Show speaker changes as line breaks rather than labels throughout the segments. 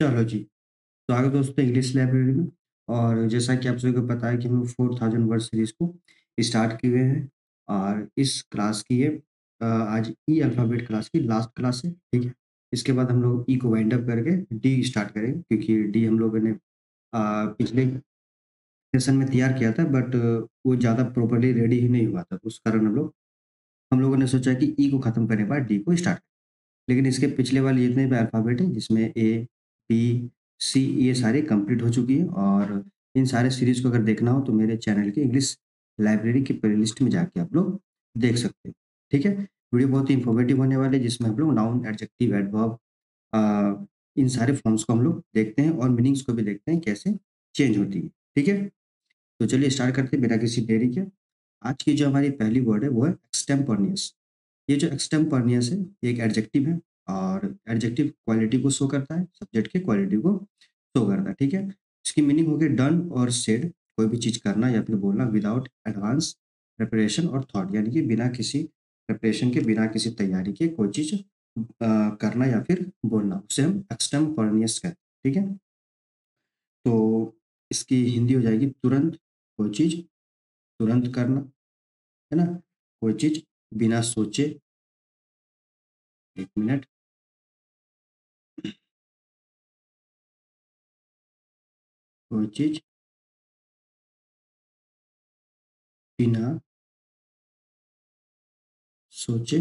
चलो जी, स्वागत है दोस्तों इंग्लिश लाइब्रेरी में। और जैसा कि आप सभी को पता है कि हम 4000 वर्ड सीरीज़ को स्टार्ट किए हुए हैं और इस क्लास की ये आज ई अल्फ़ाबेट क्लास की लास्ट क्लास है, ठीक है? इसके बाद हम लोग ई को वाइंड अप करके डी स्टार्ट करेंगे क्योंकि डी हम लोगों ने पिछले सेशन में तैयार किया था बट वो ज़्यादा प्रॉपर्ली रेडी ही नहीं हुआ था। तो उस कारण हम लोगों ने सोचा कि ई को खत्म करने के बाद डी को स्टार्ट। लेकिन इसके पिछले वाले जितने भी अल्फ़ाबेट हैं जिसमें ए, बी, सी ये सारी कंप्लीट हो चुकी है और इन सारे सीरीज़ को अगर देखना हो तो मेरे चैनल के इंग्लिश लाइब्रेरी की प्लेलिस्ट में जाके आप लोग देख सकते हैं। ठीक है? वीडियो बहुत ही इन्फॉर्मेटिव होने वाली है जिसमें हम लोग नाउन, एडजेक्टिव, एडवर्ब इन सारे फॉर्म्स को हम लोग देखते हैं और मीनिंग्स को भी देखते हैं कैसे चेंज होती है। ठीक है? तो चलिए स्टार्ट करते हैं बिना किसी देरी के। आज की जो हमारी पहली वर्ड है वो है एक्सटेम्पोरनियस। ये जो एक्सटेम्पोरनियस है ये एक एडजेक्टिव है और एडजेक्टिव क्वालिटी को शो करता है, सब्जेक्ट की क्वालिटी को शो करता है, ठीक है? इसकी मीनिंग हो गई डन और सेड, कोई भी चीज़ करना या फिर बोलना विदाउट एडवांस प्रिपरेशन और थॉट, यानी कि बिना किसी प्रिपरेशन के, बिना किसी तैयारी के कोई चीज़ करना या फिर बोलना, उसे हम एक्सटेम्पोरनियस कहते हैं, ठीक है? तो इसकी हिंदी हो जाएगी तुरंत, कोई चीज़ तुरंत करना, है ना? कोई चीज़ बिना सोचे 1 मिनट, कोई चीज़ बिना सोचे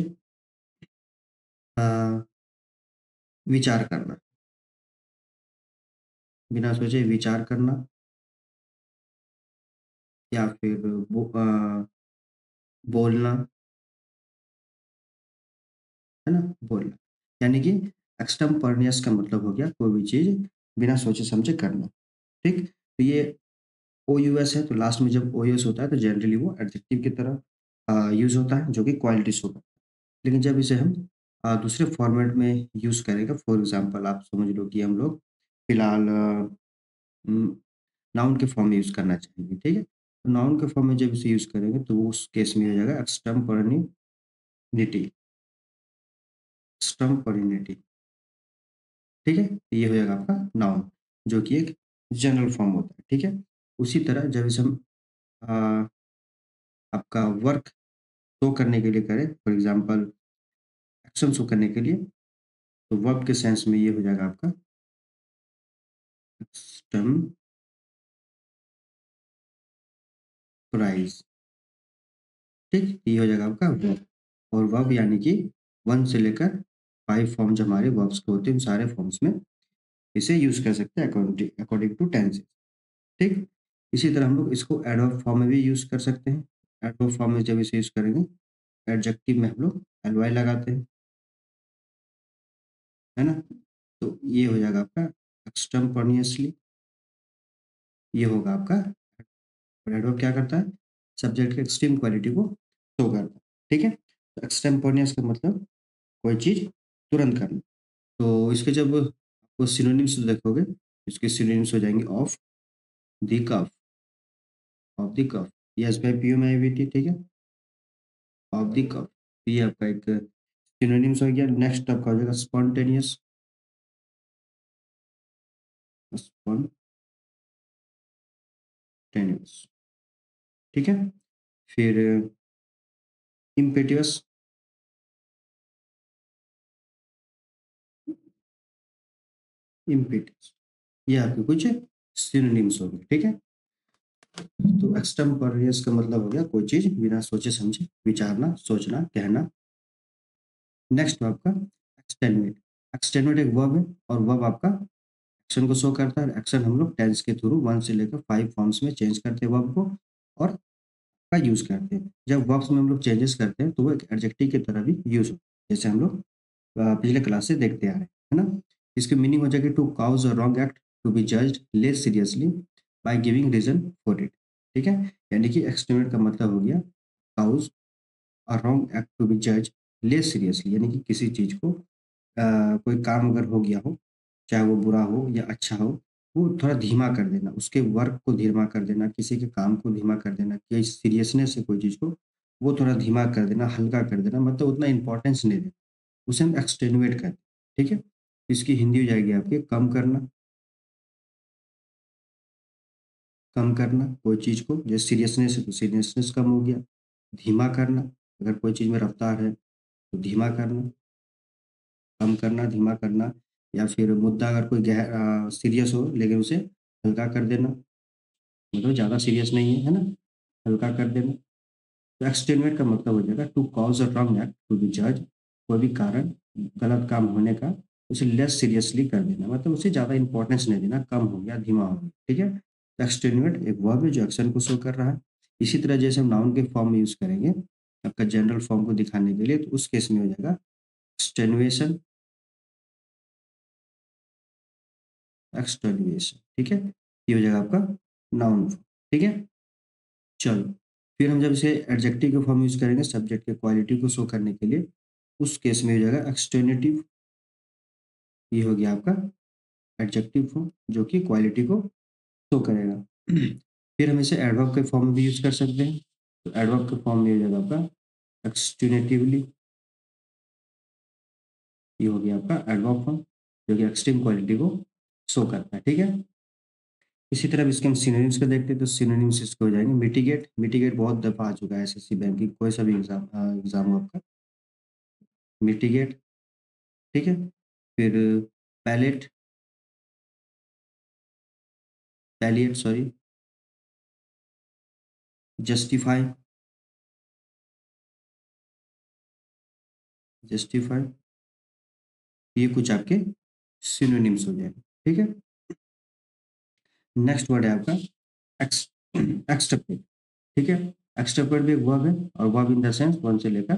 अ, विचार करना, बिना सोचे विचार करना या फिर बोलना, है ना? बोलना। यानी कि एक्सटेम्पोरेनियस का मतलब हो गया कोई भी चीज़ बिना सोचे-समझे करना, ठीक? तो ये ओयूएस है तो लास्ट में जब ओयूएस होता है तो जनरली वो एडजेक्टिव की तरह यूज़ होता है जो कि क्वालिटी शो करता है। लेकिन जब इसे हम दूसरे फॉर्मेट में यूज़ करेंगे फॉर एग्ज़ाम्पल आप समझ लो कि हम लोग फिलहाल नाउन के फॉर्म में यूज़ करना चाहेंगे, ठीक है? तो नाउन के फॉर्म में जब इसे यूज़ करेंगे तो वो उस केस में हो जाएगा एक्सटेम्पोरेनिटी, एक्सटेम्पोरेनिटी, ठीक है? तो ये हो जाएगा आपका नाउन जो कि एक जनरल फॉर्म होता है, ठीक है? उसी तरह जब इसे हम अ, आपका वर्क शो करने के लिए करें, फॉर एग्ज़ाम्पल एक्शन शो करने के लिए, तो वर्ब के सेंस में ये हो जाएगा आपका एक्सटेम्पोराइज़, ठीक? ये हो जाएगा आपका वर्ब और वर्ब यानी कि 1 से लेकर 5 फॉर्म जो हमारे वर्ब्स के होते हैं, उन सारे फॉर्म्स में इसे यूज़ कर सकते हैं अकॉर्डिंग टू टेंसेस, ठीक? इसी तरह हम लोग इसको एडवर्ब फॉर्म में भी यूज़ कर सकते हैं। एडवर्ब फॉर्म में जब इसे यूज़ करेंगे, एडजेक्टिव में हम लोग एलवाई लगाते हैं, है ना? तो ये हो जाएगा आपका एक्सटेम्पोरनियसली, ये होगा आपका और एडवर्ब क्या करता है? सब्जेक्ट की एक्सट्रीम क्वालिटी को शो करता है, ठीक है? तो एक्सटेम्पोरनियस का मतलब कोई चीज़ तुरंत करना। तो इसके जब आपको सिनोनिम्स देखोगे, इसके सिनोनिम्स हो जाएँगे the cuff, off the cuff, yes by PU में आई हुई थी, ठीक है? ऑफ द कफ, ये आपका एक सिनोनिम्स हो गया। नेक्स्ट आपका हो जाएगा स्पॉन्टेनियस, स्पॉन्टेनियस, ठीक है? फिर इम्पेटियस, इम्पेटियस, ये आपके कुछ सिनोनिम्स हो गए, ठीक है? तो एक्सटेम्पोरेनियस का मतलब हो गया कोई चीज़ बिना सोचे-समझे विचारना, सोचना, कहना। नेक्स्ट है आपका एक्सटेनुएट। एक्सटेनुएट एक वर्ब है और वर्ब आपका एक्शन को शो करता है। एक्शन हम लोग टेंस के थ्रू 1 से लेकर 5 फॉर्म्स में चेंज करते हैं वर्ब को और का यूज़ करते हैं। जब वर्ब्स में हम लोग चेंजेस करते हैं तो वो एक एडजेक्टिव की तरह भी यूज़ होता है। जैसे हम लोग पिछले क्लास से देखते आ रहे हैं, है ना? इसकी मीनिंग हो जाएगी to cause a wrong act to be judged less seriously by giving reason for it, ठीक है? यानी कि एक्सटेनुएट का मतलब हो गया cause a wrong act to be judged less seriously, यानी कि किसी चीज़ को कोई काम अगर हो गया हो, चाहे वो बुरा हो या अच्छा हो, वो थोड़ा धीमा कर देना, उसके वर्क को धीमा कर देना, किसी के काम को धीमा कर देना, कोई सीरियसनेस है कोई चीज़ को, वो थोड़ा धीमा कर देना, हल्का कर देना, मतलब उतना इम्पोर्टेंस नहीं देना, उसे हम एक्सटेनुएट कहते हैं, ठीक है? इसकी हिंदी हो जाएगी आपकी कम करना, कम करना कोई चीज़ को, जैसे सीरियसनेस है तो सीरियसनेस कम हो गया। धीमा करना, अगर कोई चीज़ में रफ्तार है तो धीमा करना, कम करना, धीमा करना। या फिर मुद्दा अगर कोई सीरियस हो लेकिन उसे हल्का कर देना, मतलब ज़्यादा सीरियस नहीं है ना? हल्का कर देना। तो एक्सटेनुएट का मतलब हो जाएगा to cause a wrong act to be जज, कोई भी कारण गलत काम होने का उसे लेस सीरियसली कर देना, मतलब उसे ज़्यादा इम्पोर्टेंस नहीं देना, कम हो गया, धीमा हो गया, ठीक है? तो एक्सटेनुएट एक वर्ब है जो एक्शन को शो कर रहा है। इसी तरह जैसे हम नाउन के फॉर्म में यूज़ करेंगे, आपका जनरल फॉर्म को दिखाने के लिए, तो उस केस में हो जाएगा एक्सटेनुएशन, एक्सटेनुएशन, ठीक है? ये हो जाएगा आपका नाउन फॉर्म, ठीक है? चलो, फिर हम जब इसे एडजेक्टिव के फॉर्म में यूज़ करेंगे सब्जेक्ट के क्वालिटी को शो करने के लिए, उस केस में हो जाएगा एक्सटेनेटिव। ये हो गया आपका एडजेक्टिव फॉर्म जो कि क्वालिटी को शो करेगा। फिर हम इसे एडवर्ब के फॉर्म में भी यूज़ कर सकते हैं। तो एडवर्ब के फॉर्म में हो जाएगा आपका एक्सटेनेटिवली। ये हो गया आपका एडवर्ब फॉर्म जो कि एक्सट्रीम क्वालिटी को शो करता है, ठीक है? इसी तरह अब इसके हम सिनोनिम्स को देखते हैं, तो सिनोनिम्स इसके हो जाएंगे मिटिगेट। मिटिगेट बहुत दफ़ा आ चुका है एसएससी बैंकिंग कोई सा भी एग्ज़ाम हो आपका, मिटिगेट, ठीक है? फिर पैलेट, पैलिएट सॉरी, जस्टिफाई, जस्टिफाई, ये कुछ आपके सिनोनिम्स हो जाएंगे, ठीक है? नेक्स्ट वर्ड है आपका एक्स एक्सट्रपेट, ठीक है? एक्सट्रपेट भी एक वर्ब है, और वर्ब इन द सेंस 1 से लेकर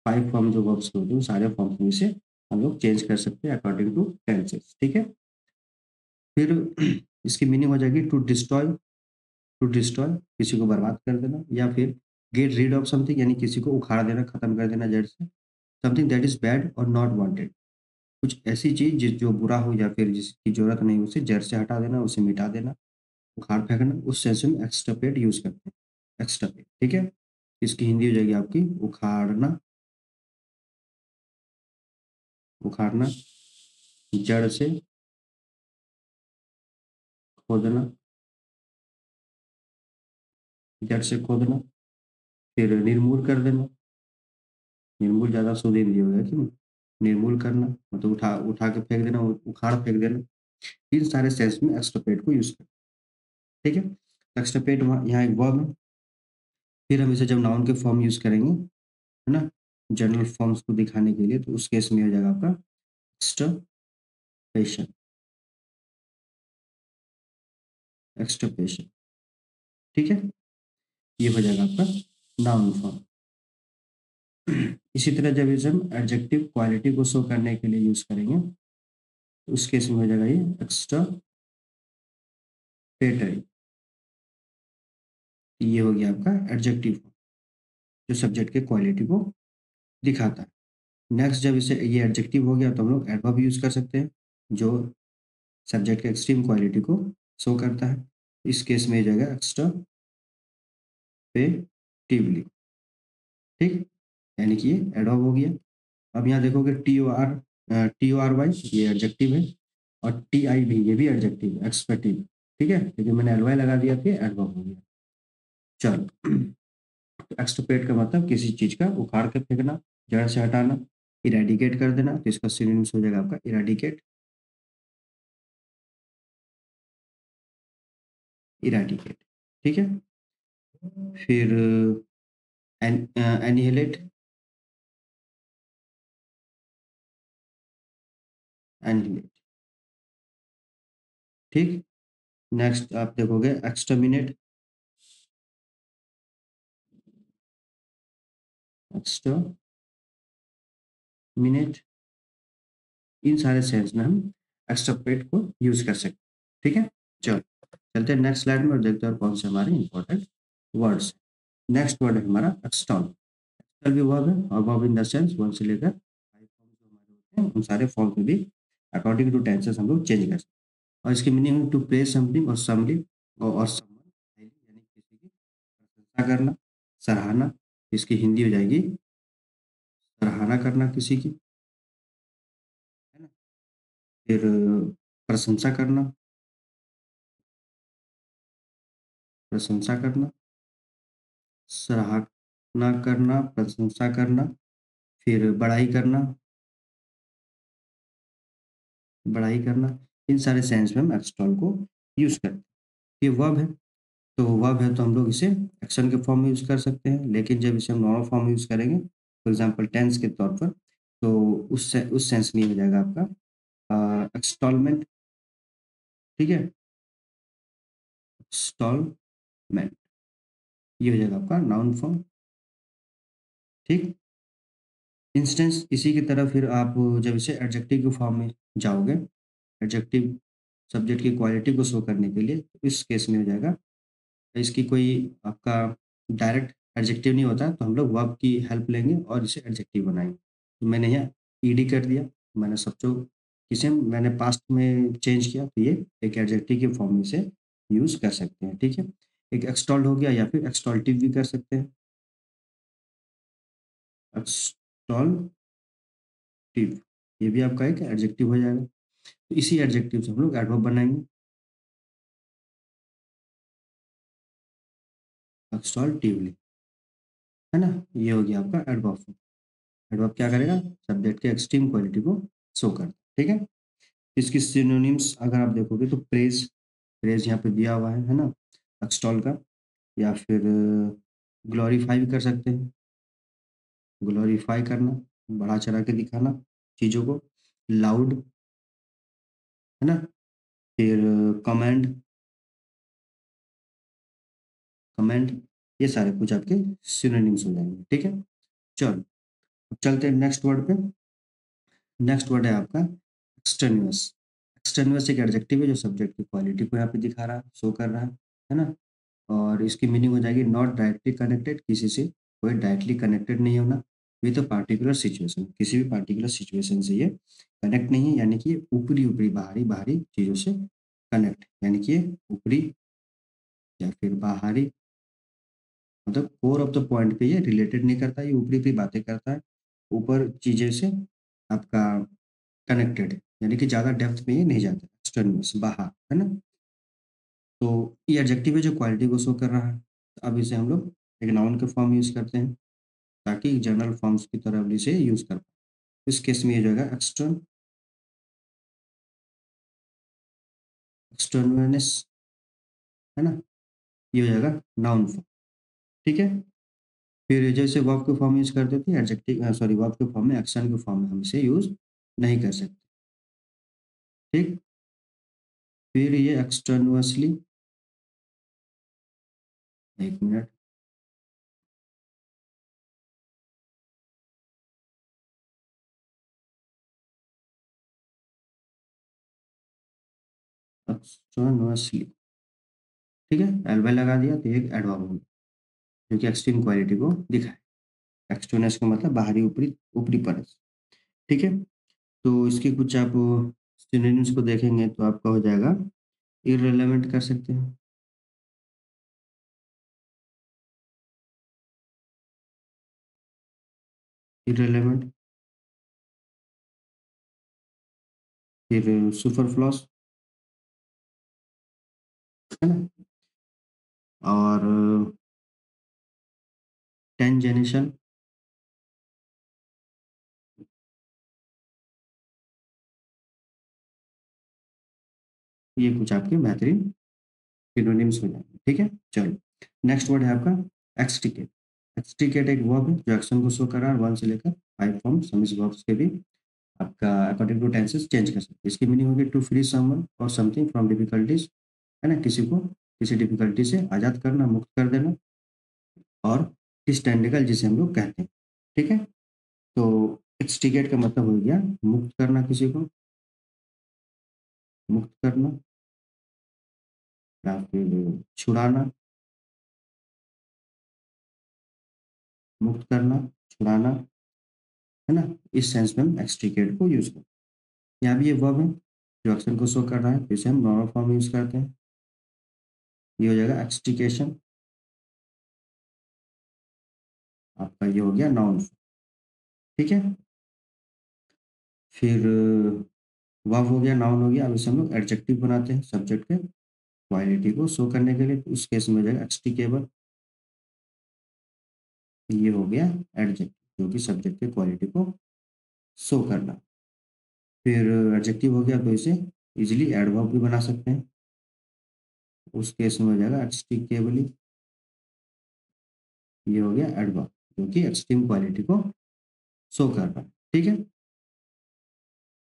5 फॉर्म जो वर्ब्स के होते हैं, वो सारे फॉर्म्स में से हम लोग चेंज कर सकते हैं अकॉर्डिंग टू टेंसेस, ठीक है? फिर इसकी मीनिंग हो जाएगी टू डिस्ट्रॉय, टू डिस्ट्रॉय किसी को बर्बाद कर देना, या फिर गेट रीड ऑफ समथिंग यानी किसी को उखाड़ देना, खत्म कर देना जड़ से। समथिंग दैट इज बैड और नॉट वांटेड, कुछ ऐसी चीज जो बुरा हो या फिर जिसकी जरूरत नहीं उसे जड़ से हटा देना, उसे मिटा देना, उखाड़ फेंकना, उस सेंस में एक्सट्रपेट यूज करते हैं। एक्सट्रपेट, ठीक है? इसकी हिंदी हो जाएगी आपकी उखाड़ना, उखाड़ना, जड़ से खोदना, जड़ से खोदना। फिर निर्मूल कर देना, निर्मूल ज्यादा शुद्ध हिंदी हो गया कि नहीं? निर्मूल करना मतलब उठा उठा के फेंक देना, उखाड़ फेंक देना। इन सारे सेंस में एक्सट्रपेट को यूज करते हैं, ठीक है? एक्सट्रपेट यहाँ एक वर्ब है। फिर हम इसे जब नाउन के फॉर्म यूज करेंगे, है ना, जनरल फॉर्म्स को दिखाने के लिए, तो उस केस में हो जाएगा आपका एक्सट्रपेशन, एक्सट्रपेशन, ठीक है? ये हो जाएगा आपका नाउन फॉर्म। इसी तरह जब इसे हम एडजेक्टिव क्वालिटी को शो करने के लिए यूज करेंगे, तो उस केस में हो जाएगा ये एक्स्ट्रापेटरी। ये हो गया आपका एडजेक्टिव फॉर्म जो सब्जेक्ट के क्वालिटी को दिखाता है। नेक्स्ट जब इसे ये एडजेक्टिव हो गया तो हम लोग एडवर्ब यूज कर सकते हैं जो सब्जेक्ट के एक्सट्रीम क्वालिटी को शो करता है। इस केस में हो जाएगा एक्स्ट्रापेटिवली, ठीक? यानी कि ये एडवर्ब हो गया। अब यहाँ देखोगे टी ओ आर वाई ये एडजेक्टिव है, और टी आई भी ये भी एडजेक्टिव है, एक्सपेक्टिव, ठीक है? लेकिन मैंने एल वाई लगा दिया तो एडवर्ब हो गया। चलो, एक्सट्रपेट का मतलब किसी चीज का उखाड़ के फेंकना, जड़ से हटाना, इरेडिकेट कर देना, तो इसका सिनोनिम्स हो जाएगा आपका इरेडिकेट, इरेडिकेट, ठीक है? फिर एनिहिलेट, एनिहिलेट, ठीक? नेक्स्ट आप देखोगे एक्सटर्मिनेट, एक्सटर्मिनेट। इन सारे सेंस में हम एक्सट्रपेट को यूज कर सकते हैं, ठीक है? चलो, चलते हैं नेक्स्ट स्लाइड में और देखते हैं और कौन से हमारे इंपॉर्टेंट वर्ड्स। नेक्स्ट वर्ड है हमारा एक्सटॉल। एक्सटॉल भी वर्ब है, और वर्ब इन द सेंस 1 से लेकर 5 फॉर्म जो हमारे होते हैं उन सारे फॉर्म में भी अकॉर्डिंग टू टेंसेस हम लोग चेंज कर सकते हैं। और इसकी मीनिंग टू प्रेज समथिंग और समथिंग, और समवन यानी किसी की प्रशंसा करना, सराहना। इसकी हिंदी हो जाएगी सराहना करना किसी की, है ना? फिर प्रशंसा करना, प्रशंसा करना, सराहना करना, प्रशंसा करना, फिर बड़ाई करना, इन सारे सेंस में हम एक्सटॉल को यूज़ करते हैं। ये वर्ब है, तो वर्ब है तो हम लोग इसे एक्शन के फॉर्म में यूज़ कर सकते हैं, लेकिन जब इसे हम नॉर्मल फॉर्म में यूज़ करेंगे, फॉर एग्ज़ाम्पल टेंस के तौर पर, तो उस सेंस में ये हो जाएगा आपका एक्सटॉलमेंट, ठीक है? एक्सटॉलमेंट, ये हो जाएगा आपका नाउन फॉर्म, ठीक? इंस्टेंस इसी की तरह फिर आप जब इसे एडजेक्टिव के फॉर्म में जाओगे, एडजेक्टिव सब्जेक्ट की क्वालिटी को शो करने के लिए, तो इस केस में हो जाएगा, इसकी कोई आपका डायरेक्ट एडजेक्टिव नहीं होता, तो हम लोग वर्ब की हेल्प लेंगे और इसे एडजेक्टिव बनाएँगे। तो मैंने यहाँ ईडी कर दिया, मैंने इसे मैंने पास्ट में चेंज किया, तो ये एक एडजेक्टिव के फॉर्म में इसे यूज़ कर सकते हैं, ठीक है? एक एक्सटॉल्ड हो गया या फिर एक्सटॉल्टिव भी कर सकते हैं। एक्सटॉल्टिव, ये भी आपका एक एडजेक्टिव हो जाएगा। तो इसी एडजेक्टिव से हम लोग एडवर्ब बनाएँगे, एक्सटॉल्टिवली, है ना? ये हो गया आपका एडवर्ब। एडवर्ब क्या करेगा? सब्जेक्ट के एक्सट्रीम क्वालिटी को शो करता है, ठीक है? इसकी सिनोनिम्स अगर आप देखोगे तो प्रेज़, प्रेज़ यहाँ पे दिया हुआ है ना? एक्सटॉल का, या फिर ग्लोरीफाई भी कर सकते हैं, ग्लोरीफाई करना, बढ़ा-चढ़ा के दिखाना चीज़ों को, लाउड, है ना? फिर कमेंड, कमेंट, ये सारे कुछ आपके सिनोनिम्स हो जाएँगे, ठीक है? चलो, अब चलते हैं नेक्स्ट वर्ड पे। नेक्स्ट वर्ड है आपका एक्सटेन्युअस। एक्सटेन्युअस एक एडजेक्टिव है जो सब्जेक्ट की क्वालिटी को यहाँ पे दिखा रहा है, शो कर रहा है ना? और इसकी मीनिंग हो जाएगी नॉट डायरेक्टली कनेक्टेड, किसी से कोई डायरेक्टली कनेक्टेड नहीं होना विद अ पार्टिकुलर सिचुएशन, किसी भी पार्टिकुलर सिचुएशन से ये कनेक्ट नहीं है, यानी कि ये ऊपरी-ऊपरी, बाहरी-बाहरी चीज़ों से कनेक्ट, यानी कि ये ऊपरी या फिर बाहरी, मतलब कोर ऑफ द पॉइंट पे ये रिलेटेड नहीं करता, ये ऊपरी-ऊपरी बातें करता है, ऊपर चीज़ें से आपका कनेक्टेड है, यानी कि ज़्यादा डेप्थ में ये नहीं जाता, एक्सटेन्युअस, बाहर, है ना? तो ये एडजेक्टिव है जो क्वालिटी को शो कर रहा है। अब इसे हम लोग एक नाउन के फॉर्म में यूज़ करते हैं, ताकि जनरल फॉर्म्स की तरह भी इसे यूज़ कर पाएँ। इस केस में ये जो है एक्सटर्ननेस, है ना? ये हो जाएगा नाउन फॉर्म, ठीक है? फिर जैसे वर्ब के फॉर्म में यूज़ करते थे, वर्ब के फॉर्म में, एक्शन के फॉर्म में हम इसे यूज़ नहीं कर सकते, ठीक? फिर ये एक्सटर्नुअसली, 1 मिनट, एक्सटर्नुअसली, ठीक है? एल-वाई लगा दिया तो ये एक एडवर्ब हो गया, जो कि एक्सट्रीम क्वालिटी को दिखाए। एक्सटर्नस का मतलब बाहरी, ऊपरी, ऊपरी परत, ठीक है? तो इसके कुछ आप सिनोनिम्स को देखेंगे तो आपका हो जाएगा, इर्रेलेवेंट कर सकते हैं, इर्रेलेवेंट, फिर सुपरफ्लूअस, है ना? और टेंजेंशियल, ये कुछ आपके बेहतरीन सिनोनिम्स हो जाएँगे, ठीक है? चलो, नेक्स्ट वर्ड है आपका एक्सट्रिकेट। एक्सट्रिकेट एक वर्ब है जो एक्शन को शो कर रहा है, 1 से लेकर 5 फॉर्म, सम इस वर्ब्स के भी आपका अकॉर्डिंग टू टेंसेस चेंज कर सकते हैं। इसकी मीनिंग होगी टू फ्री समवन और समथिंग फ्रॉम डिफिकल्टीज़, है ना? किसी को किसी डिफिकल्टी से आज़ाद करना, मुक्त कर देना, और डिस्टेंडिकल जिसे हम लोग कहते हैं, ठीक है? तो एक्सट्रिकेट का मतलब हो गया मुक्त करना किसी को, मुक्त करना, या फिर छुड़ाना, मुक्त करना, छुड़ाना, है ना? इस सेंस में हम एक्सट्रिकेट को यूज़ करते हैं। यहाँ भी ये वर्ब है जो एक्शन को शो कर रहा है, तो इसे हम नॉर्मल फॉर्म में यूज़ करते हैं। ये हो जाएगा एक्सट्रिकेशन, आपका ये हो गया नाउन, ठीक है? फिर वर्ब हो गया, नाउन हो गया। अब इसे हम लोग एडजेक्टिव बनाते हैं सब्जेक्ट के क्वालिटी को शो करने के लिए। तो उस केस में हो जाएगा एक्सटीकेबल। ये हो गया एडजेक्टिव जो कि सब्जेक्ट के क्वालिटी को शो करना। फिर एडजेक्टिव हो गया तो इसे इजीली एडवर्ब भी बना सकते हैं। उस केस में हो जाएगा एक्सटीकेबली। ये हो गया एडवर्ब जो कि एक्सट्रीम क्वालिटी को शो कर रहा है। ठीक है,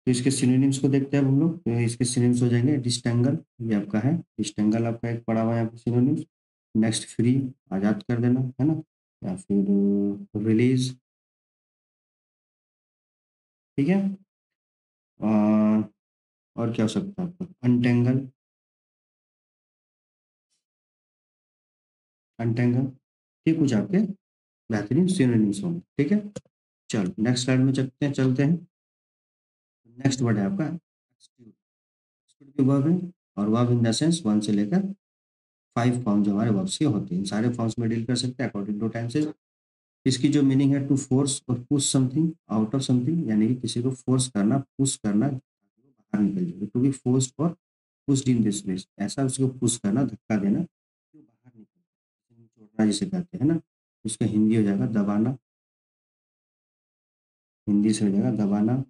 तो इसके सिनोनिम्स को देखते हैं अब हम लोग। तो इसके सिनोनिम्स हो जाएंगे डिस्टेंगल, ये आपका है डिस्टेंगल, आपका एक पड़ा हुआ है यहाँ पे सिनोनिम्स। नेक्स्ट फ्री, आज़ाद कर देना, है ना, या फिर रिलीज। ठीक है, और क्या हो सकता है आपका, अनटेंगल, अनटेंगल। ये कुछ आपके बेहतरीन सिनोनिम्स होंगे। ठीक है, चलो नेक्स्ट स्लाइड में चलते हैं। नेक्स्ट वर्ड है आपका एक्सक्यूट। एक्सक्यूट भी वर्ब है, और verb in the sense one से लेकर 5 फॉर्म जो हमारे वर्ब्स के होते हैं, इन सारे फॉर्म्स में डील कर सकते हैं अकॉर्डिंग टू टेंसेज। इसकी जो मीनिंग है टू फोर्स और push something out of something, यानी कि किसी को फोर्स करना, पुश करना ताकि वो बाहर निकल जाए। टू बी फोर्स्ड और पुश्ड इन दिस वे, ऐसा उसको पुश करना, धक्का देना कि वो बाहर निकल जाए, निचोड़ना जिसे कहते हैं ना। उसका हिंदी हो जाएगा दबाना, हिंदी से हो जाएगा दबाना,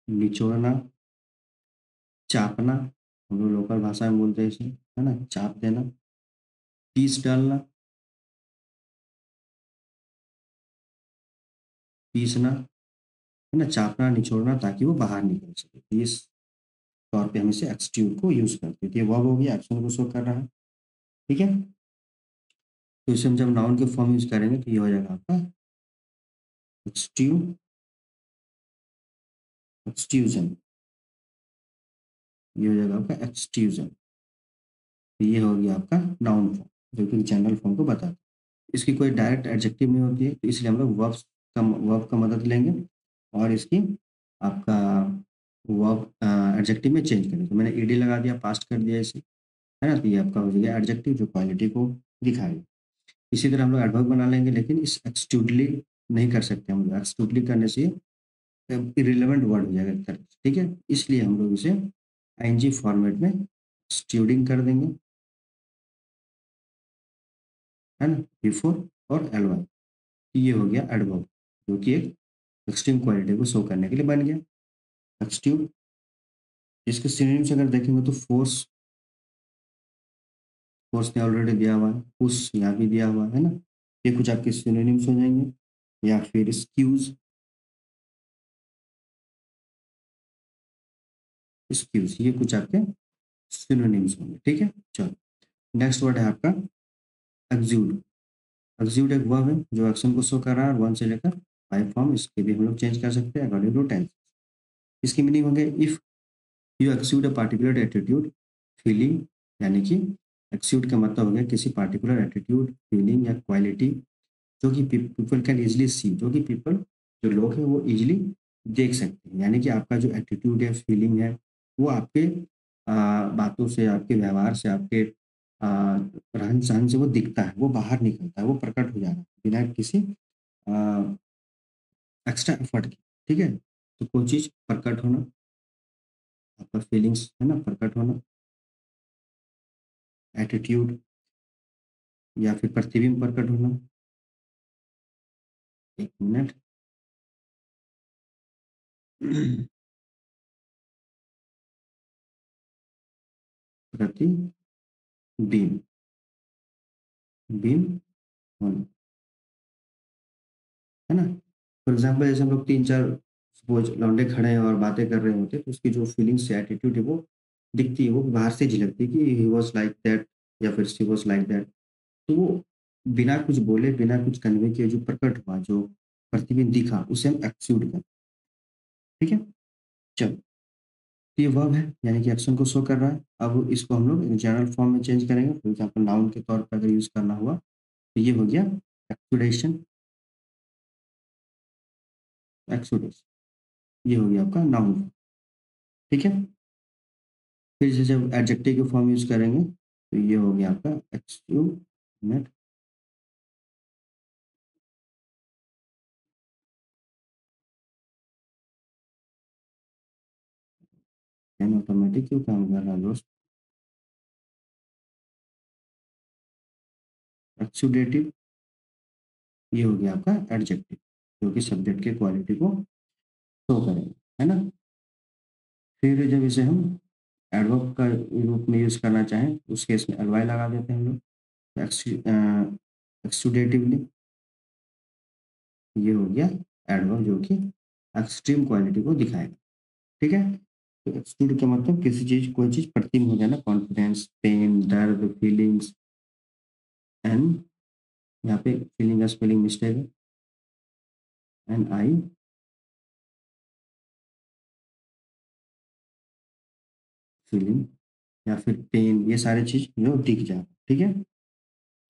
निचोड़ना, चापना, हम लोग लोकल भाषा में बोलते हैं इसे, है ना, चाप देना, पीस डालना, पीसना, है ना, चापना, निचोड़ना ताकि वो बाहर निकल सके। तो इस तौर पे हम इसे एक्सट्यूड को यूज करते हैं। तो ये वर्ब हो गया, एक्शन को शो कर रहा है। ठीक है, तो इसे हम जब नाउन के फॉर्म यूज करेंगे तो ये हो जाएगा आपका एक्सट्यू, एक्सट्यूजन। ये हो जाएगा आपका एक्सट्यूजन। तो ये हो गया आपका नाउन फॉर्म जो कि जनरल फॉर्म को बताता है। इसकी कोई डायरेक्ट एडजेक्टिव नहीं होती है, तो इसलिए हम लोग वर्ब का मदद लेंगे और इसकी आपका वर्ब एडजेक्टिव में चेंज करेंगे। तो मैंने ईडी लगा दिया, पास्ट कर दिया इसे, है ना, तो ये आपका हो जाएगा एडजेक्टिव जो क्वालिटी को दिखाएगा। इसी तरह हम लोग एडवर्ब बना लेंगे, लेकिन इस एक्सक्लूडली नहीं कर सकते हम लोग। एक्सक्लूडली करने से इरेलेवेंट वर्ड हो जाएगा एक तरह से। ठीक है, इसलिए हम लोग इसे आईएनजी फॉर्मेट में स्ट्यूडिंग कर देंगे, है ना, बिफोर और एलवाई। ये हो गया एडवर्ब जो कि एक एक्सट्रीम क्वालिटी को शो करने के लिए बन गया एक्सट्यूड। इसके सिनोनिम्स अगर देखेंगे तो फोर्स, फोर्स ने ऑलरेडी दिया हुआ है, पुश यहाँ भी दिया हुआ है ना, ये कुछ आपके सिनोनिम्स हो जाएंगे। या फिर स्क्यूज, स्क्यूज ये कुछ आपके सिनोनिम्स होंगे। ठीक है, चलो नेक्स्ट वर्ड है आपका एक्सूड। एक्सूड एक वर्ब है जो एक्शन को शो कर रहा है, वन से लेकर 5 फॉर्म इसके भी हम लोग चेंज कर सकते हैं अकॉर्डिंग टू टेंस। इसकी मीनिंग होंगे if you exude a particular attitude, feeling, यानी कि एक्सूड का मतलब हो गया किसी पार्टिकुलर एटीट्यूड, फीलिंग या क्वालिटी जो कि पीपल कैन इजिली सी, जो कि पीपल, जो लोग हैं वो इजिली देख सकते हैं। यानी कि आपका जो एटीट्यूड है, फीलिंग है, वो आपके बातों से, आपके व्यवहार से, आपके रहन सहन से वो दिखता है, वो बाहर निकलता है, वो प्रकट हो जा रहा है बिना किसी एक्स्ट्रा एफर्ट के। ठीक है, तो कोई चीज़ प्रकट होना, आपका फीलिंग्स है ना प्रकट होना, एटीट्यूड या फिर प्रतिबिंब प्रकट होना। एक मिनट प्रतिबिंब, बिंब होना, है ना। फॉर एग्जाम्पल जैसे हम लोग 3-4 सपोज लौंडे खड़े हैं और बातें कर रहे होते हैं, तो उसकी जो फीलिंग्स या एटीट्यूड है वो दिखती है, वो बाहर से झलकती है कि ही वाज लाइक दैट या फिर शी वाज लाइक दैट। तो वो बिना कुछ बोले, बिना कुछ कन्वे किए जो प्रकट हुआ, जो प्रतिबिंब दिखा, उसे हम एक्सूड करते हैं। ठीक है, चलो, तो ये वर्ब है यानी कि एक्शन को शो कर रहा है। अब इसको हम लोग जनरल फॉर्म में चेंज करेंगे। फॉर एग्जाम्पल नाउन के तौर पर अगर यूज करना हुआ तो ये हो गया एक्सुडेशन, एक्सुडेशन। ये हो गया आपका नाउन। ठीक है, फिर से जब एडजेक्टिव के फॉर्म यूज करेंगे तो ये हो गया आपका एक्सक्यूमेट, पेन ऑटोमेटिक क्यों काम कर रहा है दोस्त? एक्सुडेटिव, ये हो गया आपका एडजेक्टिव, जो कि सब्जेक्ट की क्वालिटी को शो करेगा, है ना? फिर जब इसे हम एडवर्ब का रूप में यूज़ करना चाहें, उस केस में एलवाई लगा देते हैं हम लोग। एक्सुडेटिवली, ये हो गया एडवर्ब जो कि एक्सट्रीम क्वालिटी को दिखाएगा, ठीक है? तो एक्सक्लूड का मतलब किसी चीज़, कोई चीज़ प्रतिम हो जाना, कॉन्फिडेंस, पेन, दर्द, फीलिंग्स एंड, यहाँ पे फीलिंग का स्पेलिंग मिस्टेक है, एंड आई फीलिंग या फिर पेन, ये सारी चीज़ जो दिख जाए, ठीक है?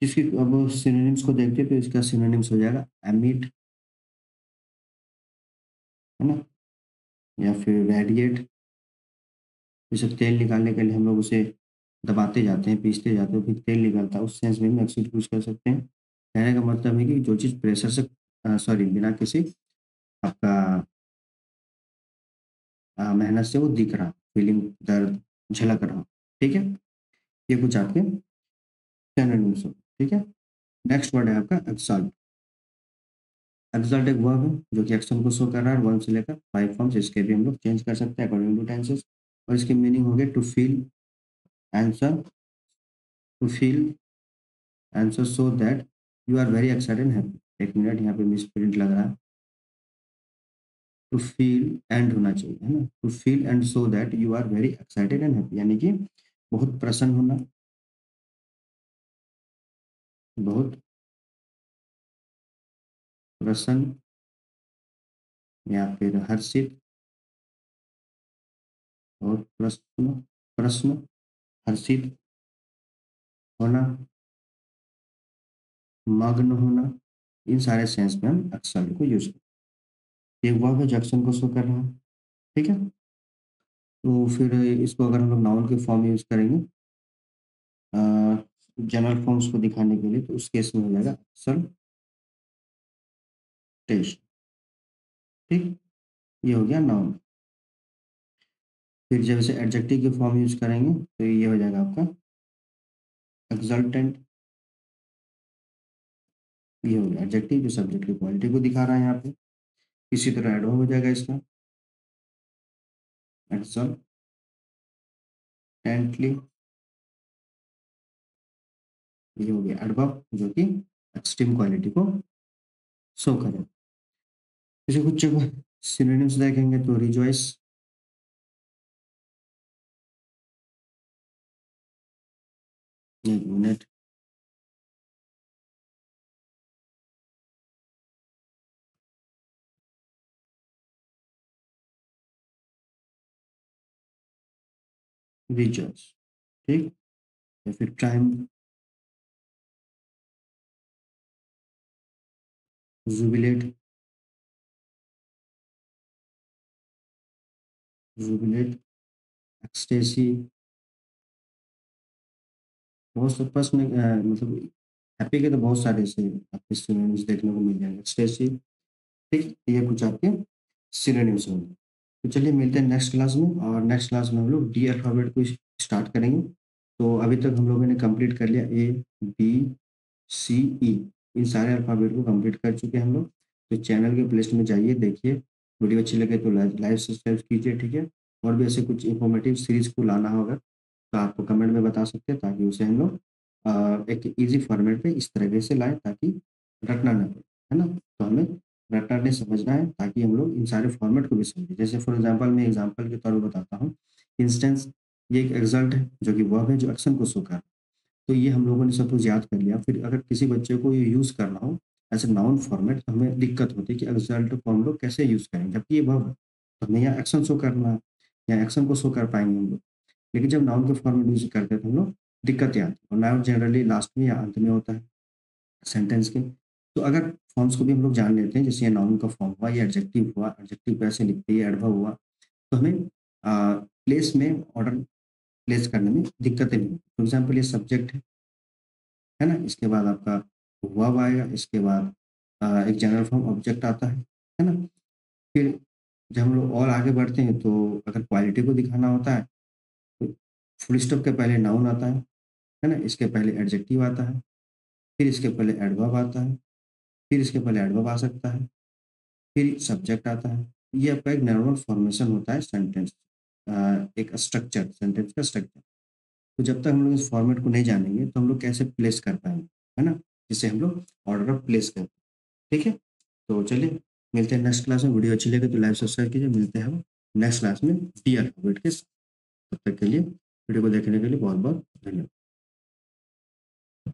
इसकी अब सिनोनिम्स को देखते हैं तो इसका सिनोनिम्स हो जाएगा एमिट, है ना? या फिर रेडिएट, जैसे तेल निकालने के लिए हम लोग उसे दबाते जाते हैं, पीसते जाते हैं, फिर तेल निकलता है, उस सेंस में हम एक्सीड यूज़ कर सकते हैं। कहने का मतलब है कि जो चीज़ प्रेशर से सॉरी बिना किसी आपका मेहनत से वो दिख रहा, फीलिंग, दर्द झलक रहा, ठीक है? ये कुछ आपके सिनोनिम्स हो, ठीक है? नेक्स्ट वर्ड है आपका एक्सल्ट। एक्सल्ट एक वर्ब है जो कि एक्शन को शो कर रहा है, वर्ब से लेकर 5 फॉर्म्स, इसके भी हम लोग चेंज कर सकते हैं अकॉर्डिंग टू टेंसेस, और इसकी मीनिंग हो गया to feel answer, to feel answer so that you are very excited and happy. एक मिनट, यहाँ पे मिस प्रिंट लग रहा है, टू फील एंड होना चाहिए, है ना? To feel and so that you are very excited and happy, यानी कि बहुत प्रसन्न होना, बहुत प्रसन्न या फिर हर्षित और प्रश्न, प्रश्न, हर्षित होना, मग्न होना, इन सारे सेंस में हम एक्सल्ट को यूज करते हैं। एक वर्ब है जो एक्शन को शो कर रहा है, ठीक है? तो फिर इसको अगर हम लोग नाउन के फॉर्म में यूज करेंगे, जनरल फॉर्म्स को दिखाने के लिए, तो उस केस में हो जाएगा एक्सल्टेशन, ठीक? ये हो गया नाउन। फिर जब इसे एडजेक्टिव के फॉर्म यूज करेंगे तो ये हो जाएगा आपका एक्सल्टेंट, ये हो गया एडजेक्टिव जो सब्जेक्ट की क्वालिटी को दिखा रहा है यहाँ पे। इसी तरह एडवर्ब हो जाएगा इसका एक्सल्टेंटली, ये हो गया एडवर्ब जो कि एक्सट्रीम क्वालिटी को शो करे। इसे कुछ सिनोनिम्स देखेंगे तो रिजॉइस, एक मिनट, रिजॉइस, ठीक? या फिर टाइम, जुबिलेट, जुबिलेट, एक्सटेसी, बहुत से प्रश्न मतलब हैप्पी के तो बहुत सारे ऐसे आपके सिनोनिम्स देखने को मिल जाएंगे, एक्सटेसी, ठीक? ये कुछ आपके सिनोनिम्स होंगे। तो चलिए मिलते हैं नेक्स्ट क्लास में, और नेक्स्ट क्लास में हम लोग डी अल्फ़ाबेट को स्टार्ट करेंगे। तो अभी तक हम लोगों ने कंप्लीट कर लिया ए, बी, सी, ई, इन सारे अल्फ़ाबेट को कंप्लीट कर चुके हैं हम लोग। तो चैनल के प्लेलिस्ट में जाइए, देखिए, वीडियो अच्छी लगे तो लाइक सब्सक्राइब कीजिए, ठीक है? और भी ऐसे कुछ इन्फॉर्मेटिव सीरीज़ को लाना होगा तो आप कमेंट में बता सकते हैं, ताकि उसे हम लोग एक ईज़ी फॉर्मेट पे इस तरीके से लाएँ ताकि रटना ना पड़े, है ना? तो हमें रटना नहीं समझना है, ताकि हम लोग इन सारे फॉर्मेट को भी समझें। जैसे फॉर एग्ज़ाम्पल मैं एग्ज़ाम्पल के तौर पे बताता हूँ। इंस्टेंस, ये एक एक्सल्ट है जो कि वर्ब है जो एक्शन को शो कर रहा है। तो ये हम लोगों ने सपोज़ याद कर लिया, फिर अगर किसी बच्चे को ये यूज़ करना हो एज़ अ नाउन फॉर्मेट, तो हमें दिक्कत होती है कि एक्सल्ट को हम लोग कैसे यूज़ करें? जबकि ये वर्ब है, तो हमें यहाँ एक्शन शो करना है, या एक्शन को शो कर पाएँगे हम लोग। लेकिन जब नाउन के फॉर्म में यूज़ करते हैं तो हम लोग दिक्कतें आती हैं, और नाउन जनरली लास्ट में या अंत में होता है सेंटेंस के। तो अगर फॉर्म्स को भी हम लोग जान लेते हैं, जैसे ये नाउन का फॉर्म हुआ, ये एडजेक्टिव हुआ, एडजेक्टिव को ऐसे लिखते हैं, ये एडवर्ब हुआ, तो हमें प्लेस में ऑर्डर प्लेस करने में दिक्कतें नहीं। फॉर एग्ज़ाम्पल ये सब्जेक्ट है ना? इसके बाद आपका वर्ब आएगा, इसके बाद एक जनरल फॉर्म ऑब्जेक्ट आता है ना? फिर जब हम लोग और आगे बढ़ते हैं तो अगर क्वालिटी को दिखाना होता है तो फुल स्टॉप के पहले नाउन आता है ना? इसके पहले एडजेक्टिव आता है, फिर इसके पहले एडवर्ब आता है, फिर इसके पहले एडवर्ब आ सकता है, फिर सब्जेक्ट आता है। ये आपका एक नॉर्मल फॉर्मेशन होता है सेंटेंस एक स्ट्रक्चर, सेंटेंस का स्ट्रक्चर। तो जब तक हम लोग इस फॉर्मेट को नहीं जानेंगे तो हम लोग कैसे प्लेस कर पाएँगे, है ना? जिसे हम लोग ऑर्डर ऑफ प्लेस कहते हैं, ठीक है? तो चलिए मिलते हैं नेक्स्ट क्लास में। वीडियो अच्छी लगे तो लाइक सब्सक्राइब कीजिए। मिलते हैं हम नेक्स्ट क्लास में डी अल्फाबेट के साथ। तब तक के लिए वीडियो को देखने के लिए बहुत-बहुत धन्यवाद।